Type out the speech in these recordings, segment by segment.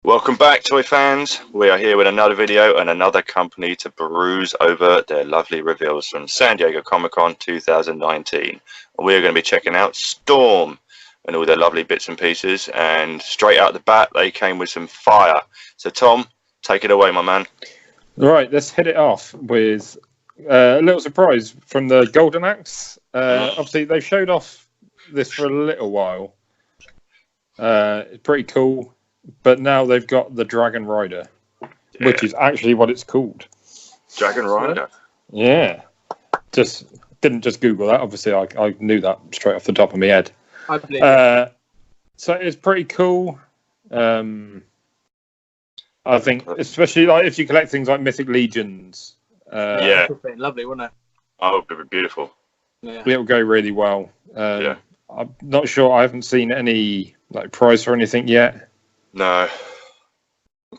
Welcome back, toy fans. We are here with another video and another company to peruse over their lovely reveals from San Diego Comic-Con 2019. We're going to be checking out Storm and all their lovely bits and pieces, and straight out the bat they came with some fire. So Tom, take it away, my man. Right, let's hit it off with a little surprise from the Golden Axe. Obviously they showed off this for a little while. It's pretty cool. But now they've got the Dragon Rider, which is actually what it's called. Dragon Rider? Yeah. Didn't just Google that. Obviously, I knew that straight off the top of my head. I believe it. So it's pretty cool. I think, especially like if you collect things like Mythic Legions. Yeah. Lovely, wouldn't it? Oh, it would be beautiful. Yeah. It'll go really well. Yeah. I'm not sure. I haven't seen any like price or anything yet. No.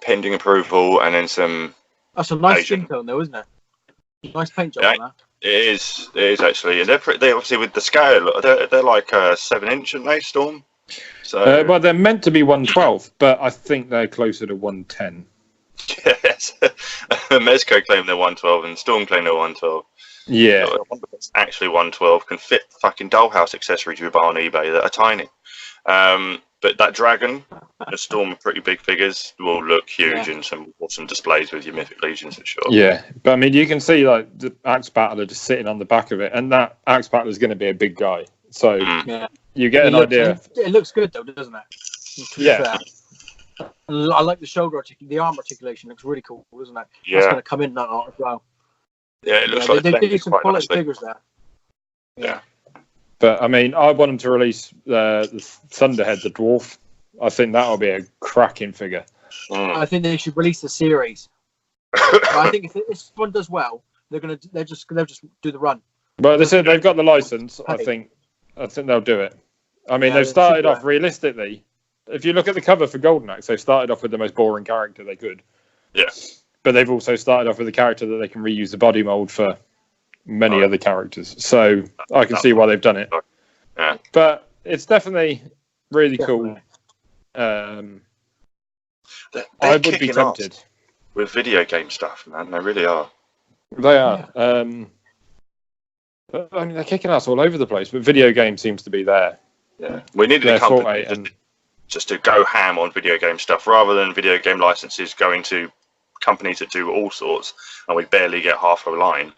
Pending approval, and then some. That's a nice Asian. skin tone, though, isn't it? Nice paint job Yeah. on that. It is actually, and they obviously with the scale, they're like 7-inch, aren't they, Storm? So Well, they're meant to be 112, but I think they're closer to 110. yes, Mezco claimed they're 112, and Storm claimed they're 112. Yeah. So I wonder if it's actually 112 can fit fucking dollhouse accessories you buy on eBay that are tiny. But that dragon, the Storm of pretty big figures, will look huge in some awesome displays with your Mythic Legions for sure. Yeah, but I mean, you can see like the Axe Battler just sitting on the back of it, and that Axe Battler is going to be a big guy. So you get an idea. It looks good, though, doesn't it? Yeah. I like the shoulder the arm articulation looks really cool, doesn't it? Yeah. That's going to come in that art as well. Yeah, it looks like they it's do some quite quality nicely. figures there. Yeah. But I mean, I want them to release the Thunderhead, the dwarf. I think that'll be a cracking figure. I think they should release the series. I think if this one does well, they'll just do the run. But they said they've got the license. I think they'll do it. I mean, they've started off realistically. If you look at the cover for Golden Axe, they've started off with the most boring character they could. Yeah. But they've also started off with a character that they can reuse the body mold for many other characters. So I can see why they've done it. Yeah. But it's definitely really cool. They're I would be kicking tempted. off with video game stuff, man. They really are. They are. But, I mean, they're kicking us all over the place, but video game seems to be there. Yeah. We needed a company just to go ham on video game stuff rather than video game licenses going to companies that do all sorts, and we barely get half a line.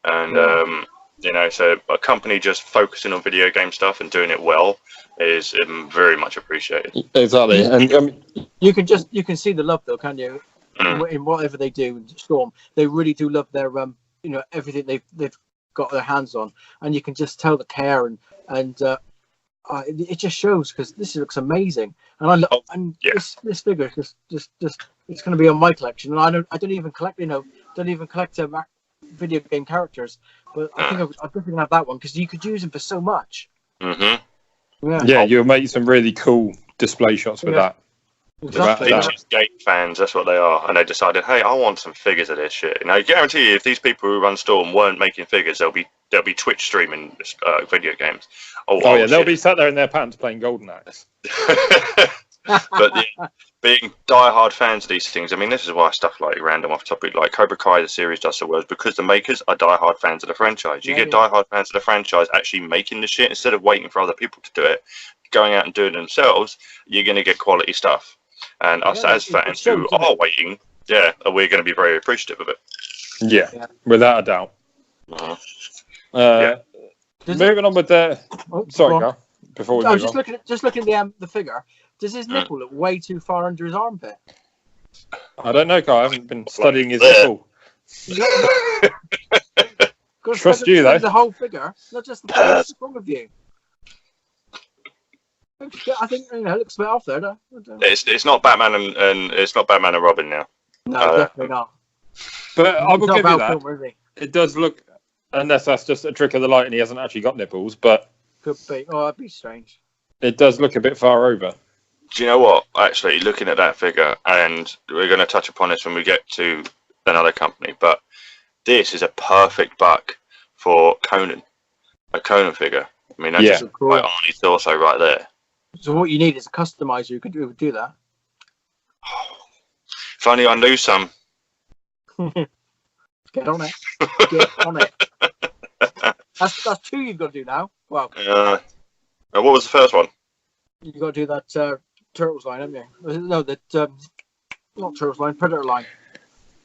And so a company just focusing on video game stuff and doing it well is very much appreciated. Exactly, and you can see the love, though, can you? In whatever they do in Storm, they really do love their everything they've got their hands on, and you can just tell the care and it just shows, because this looks amazing. And this figure just it's going to be on my collection, and I don't even collect video game characters, but I think I'm definitely going to have that one, because you could use them for so much. Yeah, you'll make some really cool display shots with that. Exactly. Vintage game fans, that's what they are, and they decided, hey, I want some figures of this shit. And I guarantee you, if these people who run Storm weren't making figures, they'll be Twitch streaming video games. Oh yeah, they'll be sat there in their pants playing Golden Axe. But being die-hard fans of these things, I mean, this is why stuff like random off topic, like Cobra Kai, the series does so well, is because the makers are die-hard fans of the franchise. You get die-hard fans of the franchise actually making the shit instead of waiting for other people to do it, going out and doing it themselves. You're going to get quality stuff. And us as fans who are waiting, we're going to be very appreciative of it. Yeah. Without a doubt. Moving on with the. Sorry, Karl. Before we move on. Just looking at the figure. Does his nipple look way too far under his armpit? I don't know, Karl. I haven't been studying his nipple. Trust you, though. The whole figure, not just the face. What's wrong with you? I think it looks a bit off there. It's not Batman and it's not Batman and Robin now. No, definitely not. But I will give you that. Film, it does look, unless that's just a trick of the light and he hasn't actually got nipples, but could be. Oh, that'd be strange. It does look a bit far over. Do you know what? Actually, looking at that figure, and we're going to touch upon this when we get to another company, but this is a perfect buck for Conan, a Conan figure. I mean, that's just like Arnie's torso right there. So what you need is a customizer who could do that. If only I knew some. Get on it. Get on it. That's 2 you've got to do now. Well, what was the first one? you've got to do that Turtles line, haven't you? No, that not Turtles line, Predator line.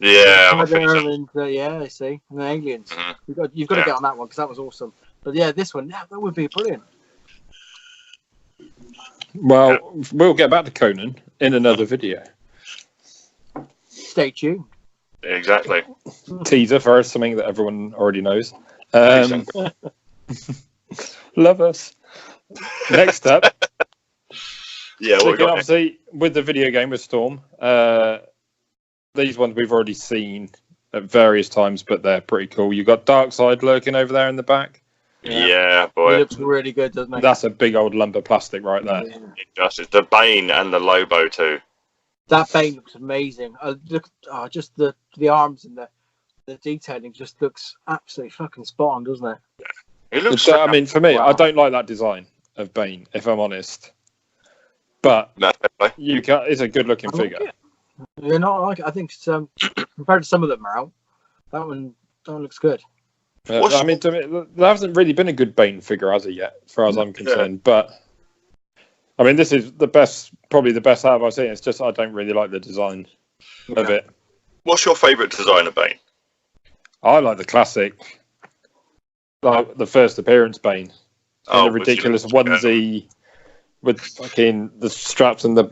Yeah, I'm Predator and yeah, I see, and the aliens. Mm-hmm. You've got to get on that one because that was awesome. But yeah, this one, that would be brilliant. Well, we'll get back to Conan in another video. Stay tuned. Exactly. Teaser for something that everyone already knows. Love us. Next up. Yeah, what we got? Obviously, with the video game with Storm, these ones we've already seen at various times, but they're pretty cool. You've got Darkseid lurking over there in the back. Yeah, boy. It looks really good, doesn't it? That's a big old lump of plastic right there. Yeah. It's the Bane and the Lobo too. That Bane looks amazing. Look, just the arms and the detailing just looks absolutely fucking spot on, doesn't it? It looks. I mean, for me, Wow. I don't like that design of Bane, if I'm honest. But it's a good-looking figure. Yeah, no, I like it. I think it's, compared to some of them are out, that one looks good. I mean, to me, there hasn't really been a good Bane figure as of yet, as far as I'm concerned. But I mean, this is probably the best out of I've seen. It's just I don't really like the design of it. What's your favourite design of Bane? I like the classic, like the first appearance Bane, in the ridiculous onesie with fucking the straps and the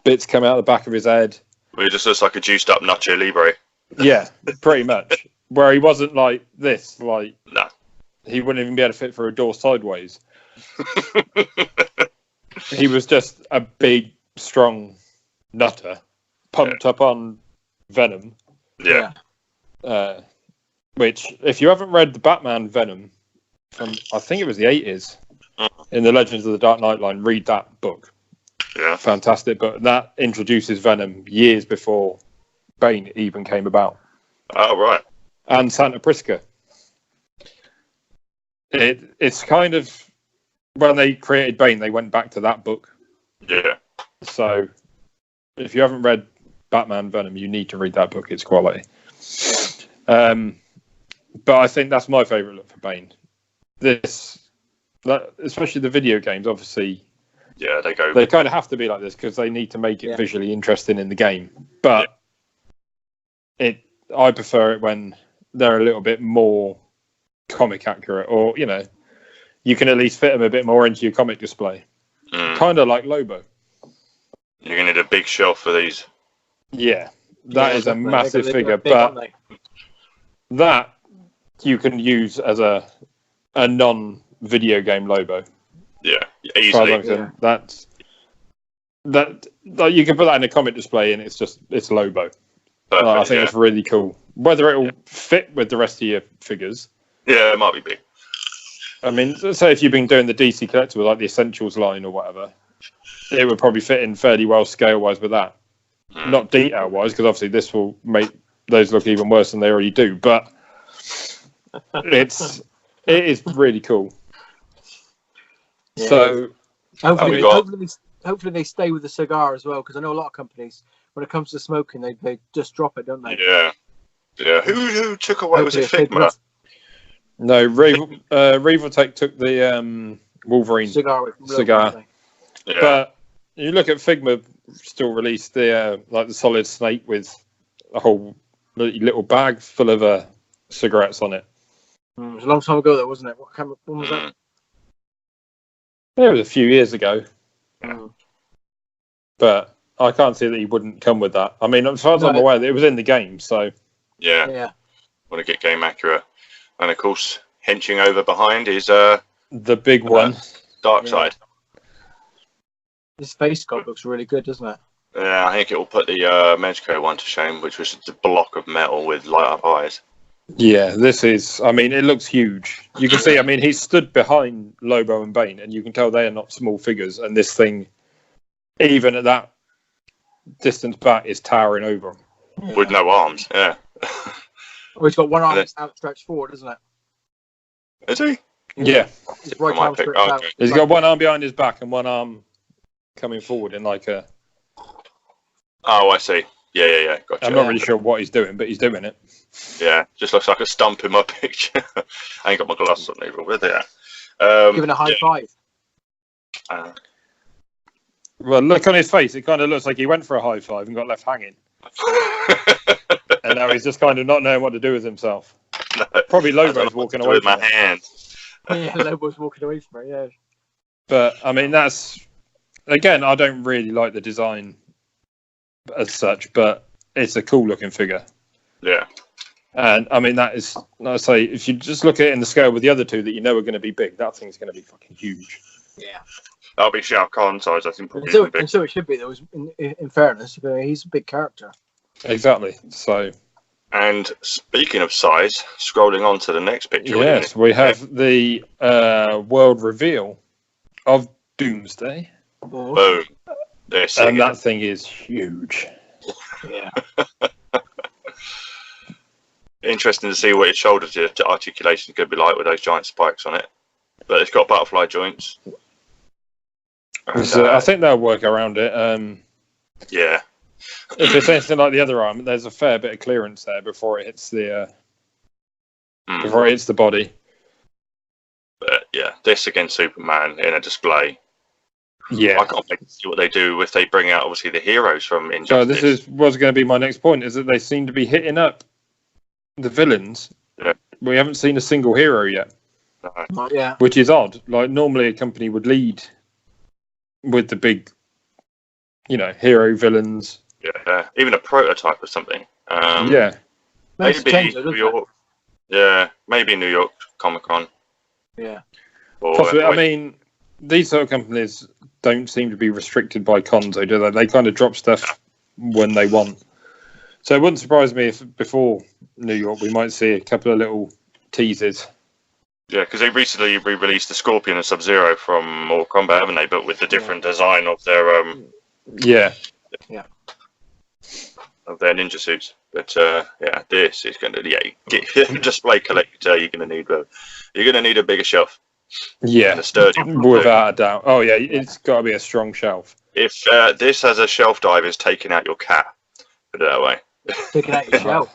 bits come out the back of his head. Well, he just looks like a juiced up Nacho Libre. Yeah, pretty much. Where he wasn't like this, like No. he wouldn't even be able to fit through a door sideways. He was just a big, strong nutter, pumped up on Venom. Yeah. Which, if you haven't read the Batman Venom from, I think it was the 80s, in the Legends of the Dark Knight line, read that book. Yeah. Fantastic book. That introduces Venom years before Bane even came about. Oh, right. And Santa Prisca. It's kind of, when they created Bane, they went back to that book. Yeah. So, if you haven't read Batman Venom, you need to read that book. It's quality. But I think that's my favourite look for Bane. Especially the video games, obviously. Yeah, they kind of have to be like this because they need to make it visually interesting in the game. But I prefer it when they're a little bit more comic accurate, or you can at least fit them a bit more into your comic display. Kind of like Lobo. You're gonna need a big shelf for these. Yeah, that is a massive figure, but that you can use as a non-video game Lobo. Yeah, easily. That you can put that in a comic display, and it's Lobo. Perfect, I think it's really cool. Whether it will fit with the rest of your figures. Yeah, it might be big. I mean, say if you've been doing the DC collectible, like the Essentials line or whatever, it would probably fit in fairly well scale-wise with that. Not detail-wise, because obviously this will make those look even worse than they already do. But it is really cool. Yeah. So hopefully they stay with the cigar as well, because I know a lot of companies, when it comes to smoking, they just drop it, don't they? Yeah. Who took away? Was it Figma? No, Revoltech took the Wolverine cigar. Yeah. But you look at Figma, still released the the solid snake with a whole little bag full of cigarettes on it. It was a long time ago, though, wasn't it? When was that? It was a few years ago. But I can't see that he wouldn't come with that. I mean, as far as I'm aware, it was in the game, so... Yeah. Want to get game accurate. And, of course, henching over behind is... the big one. Darkseid. His face sculpt looks really good, doesn't it? Yeah, I think it will put the Mezco one to shame, which was just a block of metal with light-up eyes. Yeah, this is... I mean, it looks huge. You can see, I mean, he's stood behind Lobo and Bane, and you can tell they are not small figures, and this thing, even at that distance back, is towering over him. Yeah. With no arms, yeah. Well, he's got one arm outstretched forward, isn't it? Is he? Yeah. His right arm stretched out. He's got one arm behind his back and one arm coming forward in like a... Oh, I see. Yeah. Gotcha. I'm not really sure what he's doing, but he's doing it. Yeah, just looks like a stump in my picture. I ain't got my glasses on either. Where they at? Giving a high five. Well, look on his face. It kind of looks like he went for a high five and got left hanging. And now he's just kind of not knowing what to do with himself. No, Probably Lobo's walking away with from my it. hand. Yeah, Lobo's walking away from it, yeah. But, I mean, that's... Again, I don't really like the design as such, but it's a cool-looking figure. Yeah. And, I mean, that is... Like I say, if you just look at it in the scale with the other two that you know are going to be big, that thing's going to be fucking huge. Yeah. That'll be Shao Kahn size, I think. And so it should be, though, in fairness. He's a big character. Exactly. So... And speaking of size, scrolling on to the next picture. Yes, we have the world reveal of Doomsday. Boom. And that thing is huge. Yeah. Interesting to see what his shoulder articulation is going to be like with those giant spikes on it. But it's got butterfly joints. And, I think they'll work around it. Yeah. If it's anything like the other arm, there's a fair bit of clearance there before it hits the body. But yeah, this against Superman in a display. Yeah, I can't wait to see what they do if they bring out obviously the heroes from Injustice. So this was going to be my next point: is that they seem to be hitting up the villains. Yeah. We haven't seen a single hero yet. No. Yeah. Which is odd. Like normally a company would lead with the big, hero villains. Yeah, even a prototype or something. Yeah. Maybe New York. Yeah, maybe New York Comic Con. Yeah. Possibly. I mean, these sort of companies don't seem to be restricted by cons, though, do they? They kind of drop stuff when they want. So it wouldn't surprise me if before New York we might see a couple of little teasers. Yeah, because they recently re-released the Scorpion and Sub-Zero from Mortal Kombat, haven't they? But with the different design of their Yeah. Of their ninja suits. But yeah, this is going to display collector. You're going to need a bigger shelf. Yeah, and a sturdy without a doubt. Oh yeah, it's got to be a strong shelf. If this has a shelf dive, is taking out your cat. Put it that way. Taking out your shelf.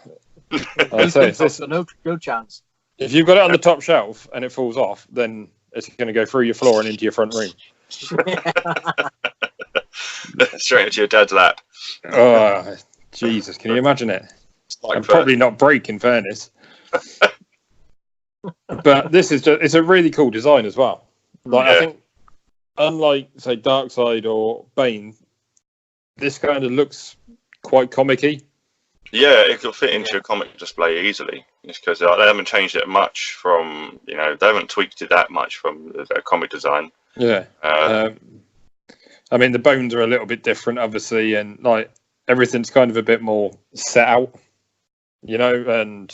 I'd say if, no chance. If you've got it on the top shelf and it falls off, then it's going to go through your floor and into your front room. Straight into your dad's lap. Oh, Jesus, can you imagine it? And probably not break, in fairness. But this is it's a really cool design as well. I think, unlike, say, Darkseid or Bane, this kind of looks quite comic-y. Yeah, it could fit into a comic display easily. Just because they haven't changed it much from, they haven't tweaked it that much from their comic design. Yeah. I mean, the bones are a little bit different, obviously, and everything's kind of a bit more set out, and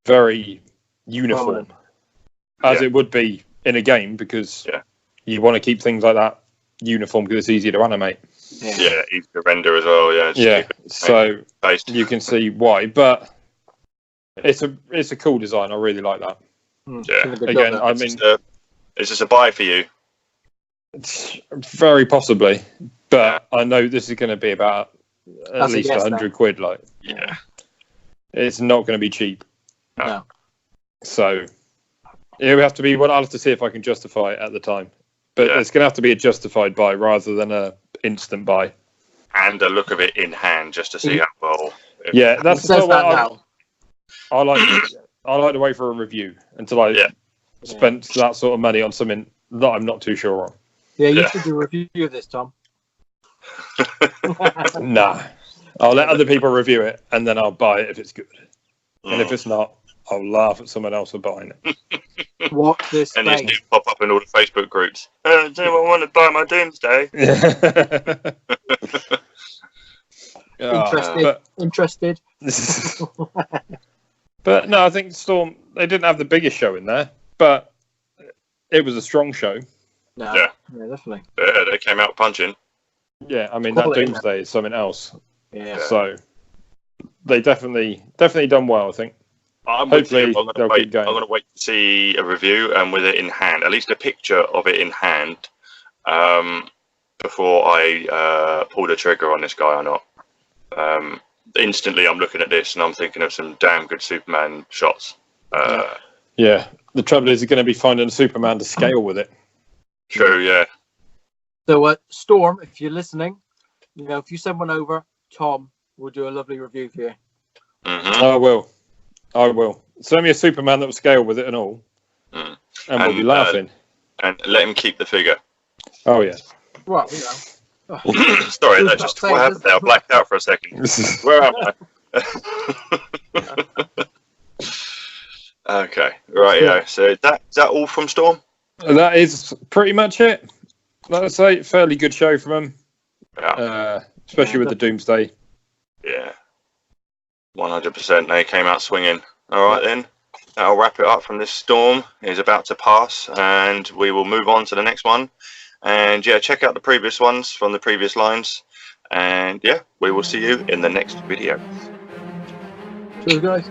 very uniform, as it would be in a game, because you want to keep things like that uniform because it's easier to animate. Yeah, easy to render as well. Yeah. So you can see why, but it's a cool design. I really like that. Yeah. Again, I mean, is this a buy for you? Very possibly, but I know this is going to be about at least £100. Yeah, it's not going to be cheap. No. So it would have to be. Well, I'll have to see if I can justify it at the time. But it's going to have to be a justified buy rather than a instant buy. And a look of it in hand just to see how well. Yeah, that's sort of what I like to wait for a review until I spent that sort of money on something that I'm not too sure on. Yeah, you should do a review of this, Tom. Nah. I'll let other people review it and then I'll buy it if it's good. And if it's not, I'll laugh at someone else for buying it. What this and these pop up in all the Facebook groups. Does anyone want to buy my Doomsday? Interested. But no, I think Storm, they didn't have the biggest show in there, but it was a strong show. No. Yeah, definitely. Yeah, they came out punching. Yeah, I mean, that Doomsday is something else. Yeah. So they definitely done well, I think. Hopefully, I'm going to wait to see a review and with it in hand, at least a picture of it in hand, before I pull the trigger on this guy or not. Instantly I'm looking at this and I'm thinking of some damn good Superman shots. Yeah, the trouble is you're going to be finding Superman to scale with it. True, yeah. So, Storm, if you're listening, if you send one over, Tom will do a lovely review for you. Mm-hmm. I will. Send me a Superman that will scale with it and all. And we'll be laughing. And let him keep the figure. Oh, yeah. Well, Sorry, that just what happened there. I blacked out for a second. Where am I? Okay, right, yeah. So is that all from Storm? That is pretty much it. Like I say, fairly good show from them. Yeah. Especially with the Doomsday. Yeah. 100%. They came out swinging. All right, then. That'll wrap it up from this storm. It's about to pass, and we will move on to the next one. And yeah, check out the previous ones from the previous lines. And yeah, we will see you in the next video. Cheers, guys.